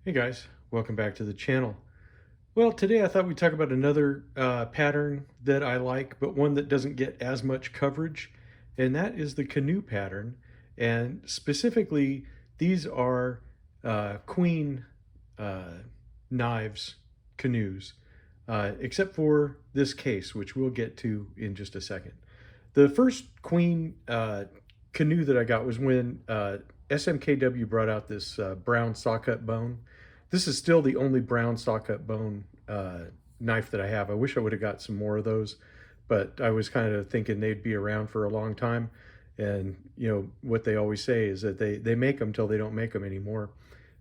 Hey guys, welcome back to the channel. Well, today I thought we'd talk about another pattern that I like, but one that doesn't get as much coverage, and that is the canoe pattern. And specifically, these are queen uh, knives canoes, except for this case, which we'll get to in just a second. The first queen canoe that I got was when SMKW brought out this brown saw-cut bone. This is still the only brown saw-cut bone knife that I have. I wish I would have got some more of those, but I was kind of thinking they'd be around for a long time. And you know what they always say is that they make them till they don't make them anymore,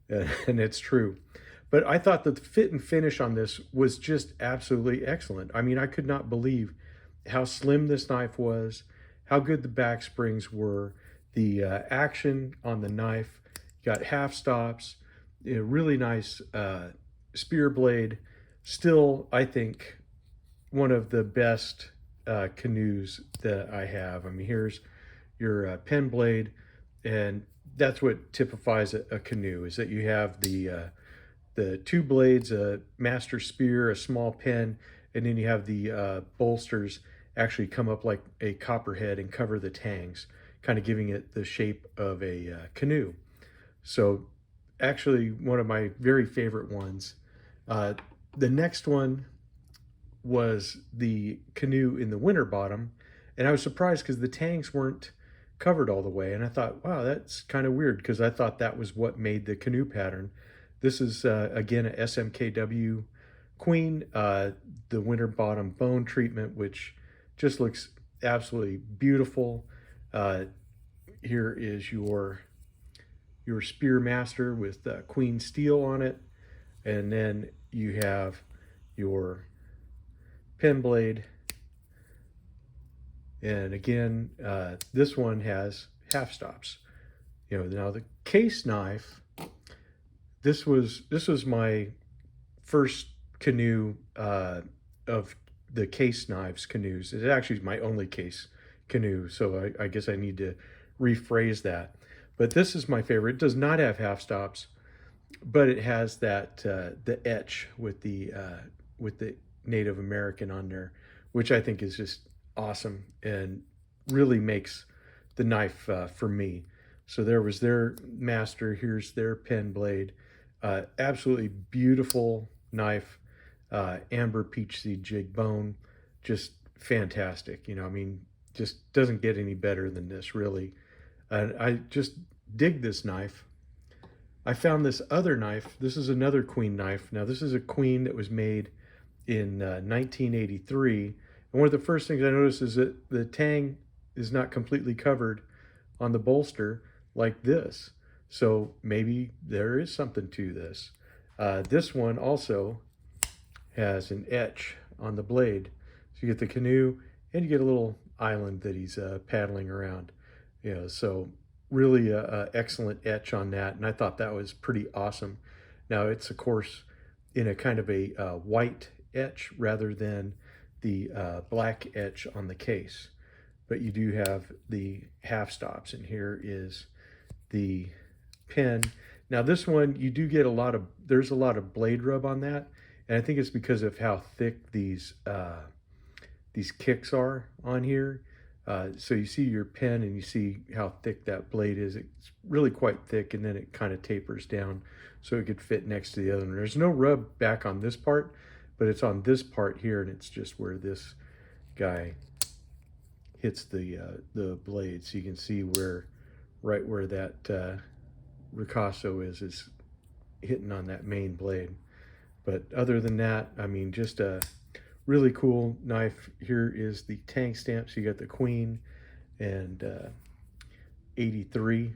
and it's true. But I thought that the fit and finish on this was just absolutely excellent. I mean, I could not believe how slim this knife was, how good the back springs were, the action on the knife. You got half stops, a really nice spear blade. Still, I think one of the best canoes that I have. I mean, here's your pen blade, and that's what typifies a canoe, is that you have the two blades, a master spear, a small pen, and then you have the bolsters actually come up like a copperhead and cover the tangs, kind of giving it the shape of a canoe. So actually one of my very favorite ones. The next one was the canoe in the winter bottom, and I was surprised because the tangs weren't covered all the way, and I thought, wow, that's kind of weird, because I thought that was what made the canoe pattern. This is again a SMKW Queen, the winter bottom bone treatment, which just looks absolutely beautiful. Here is your spear master with queen steel on it, and then you have your pen blade, and again this one has half stops. You know, now the case knife, this was my first canoe of the case knives canoes. It actually is my only case canoe, so I guess I need to rephrase that. But this is my favorite. It does not have half stops, but it has that the etch with the Native American on there, which I think is just awesome and really makes the knife for me. So there was their master. Here's their pen blade. Absolutely beautiful knife. Amber peach seed jig bone, just fantastic. You know, I mean, just doesn't get any better than this, really. And I just dig this knife. I found this other knife. This is another queen knife. Now, this is a queen that was made in 1983. And one of the first things I noticed is that the tang is not completely covered on the bolster like this. So maybe there is something to this. This one also has an etch on the blade. So you get the canoe and you get a little island that he's paddling around. You know, so really a excellent etch on that, and I thought that was pretty awesome. Now it's of course in a kind of a white etch rather than the black etch on the case, but you do have the half stops, and here is the pen. Now this one, you do get there's a lot of blade rub on that, and I think it's because of how thick these kicks are on here. So you see your pen and you see how thick that blade is. It's really quite thick, and then it kind of tapers down so it could fit next to the other one. There's no rub back on this part, but it's on this part here, and it's just where this guy hits the blade. So you can see right where that ricasso is hitting on that main blade. But other than that, I mean, just a really cool knife. Here is the tang stamp. So you got the Queen and 83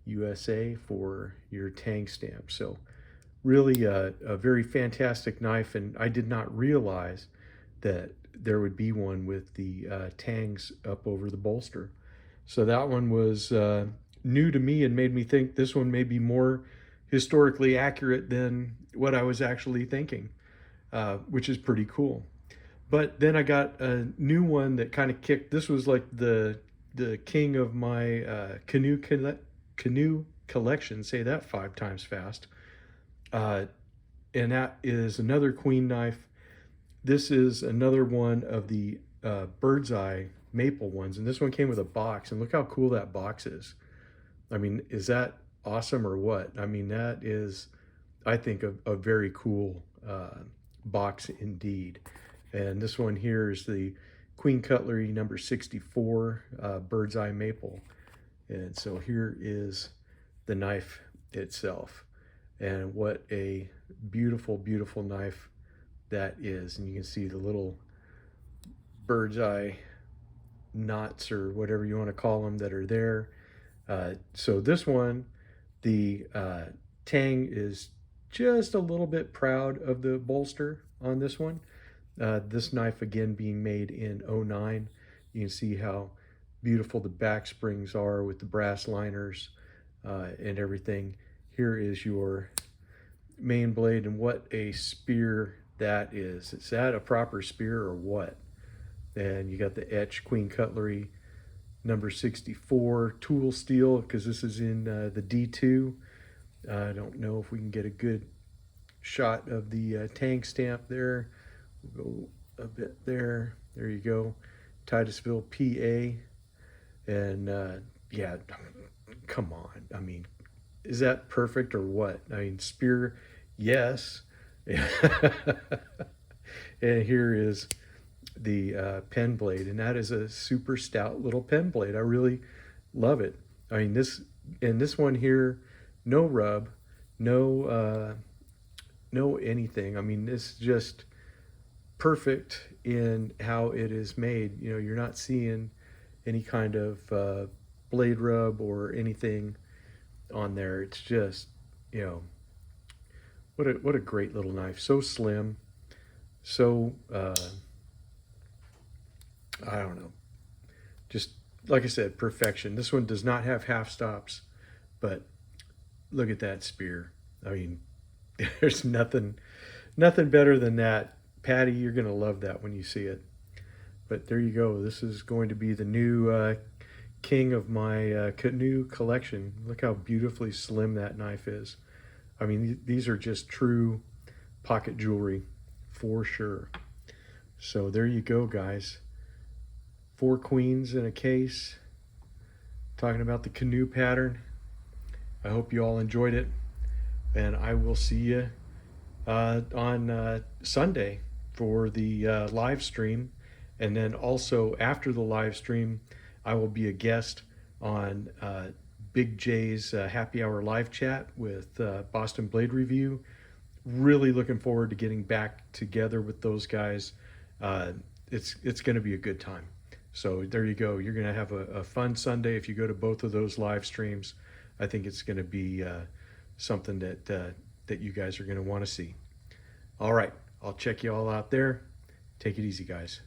USA for your tang stamp. So really a very fantastic knife, and I did not realize that there would be one with the tangs up over the bolster. So that one was new to me and made me think this one may be more historically accurate than what I was actually thinking, which is pretty cool. But then I got a new one that kind of kicked. This was like the king of my canoe collection. Say that 5 times fast. Uh, and that is another queen knife. This is another one of the bird's eye maple ones, and this one came with a box, and look how cool that box is. I mean, is that awesome or what? I mean, that is, I think, a very cool box indeed. And this one here is the Queen Cutlery number 64 bird's eye maple. And so here is the knife itself. And what a beautiful, beautiful knife that is. And you can see the little bird's eye knots or whatever you want to call them that are there. So this one, the tang is just a little bit proud of the bolster on this one. This knife again being made in '09. You can see how beautiful the back springs are with the brass liners and everything. Here is your main blade, and what a spear that is. Is that a proper spear or what? And you got the etched Queen Cutlery number 64 tool steel, because this is in the D2. I don't know if we can get a good shot of the tang stamp there. We'll go a bit there. There you go. Titusville, PA. And yeah, come on. I mean, is that perfect or what? I mean, spear, yes. And here is the pen blade, and that is a super stout little pen blade. I really love it. I mean, this one here, no rub, no anything. I mean, this is just perfect in how it is made. You know, you're not seeing any kind of blade rub or anything on there. It's just, you know, what a great little knife. So slim, so I don't know, just like I said, perfection. This one does not have half stops, but look at that spear. I mean, there's nothing better than that. Patty, you're gonna love that when you see it. But there you go. This is going to be the new king of my canoe collection. Look how beautifully slim that knife is. I mean, these are just true pocket jewelry for sure. So there you go, guys. 4 queens in a case, talking about the canoe pattern. I hope you all enjoyed it, and I will see you on Sunday for the live stream. And then also after the live stream, I will be a guest on Big J's Happy Hour live chat with Boston Blade Review. Really looking forward to getting back together with those guys. It's going to be a good time. So there you go. You're going to have a fun Sunday if you go to both of those live streams. I think it's going to be something that you guys are going to want to see. All right, I'll check you all out there. Take it easy, guys.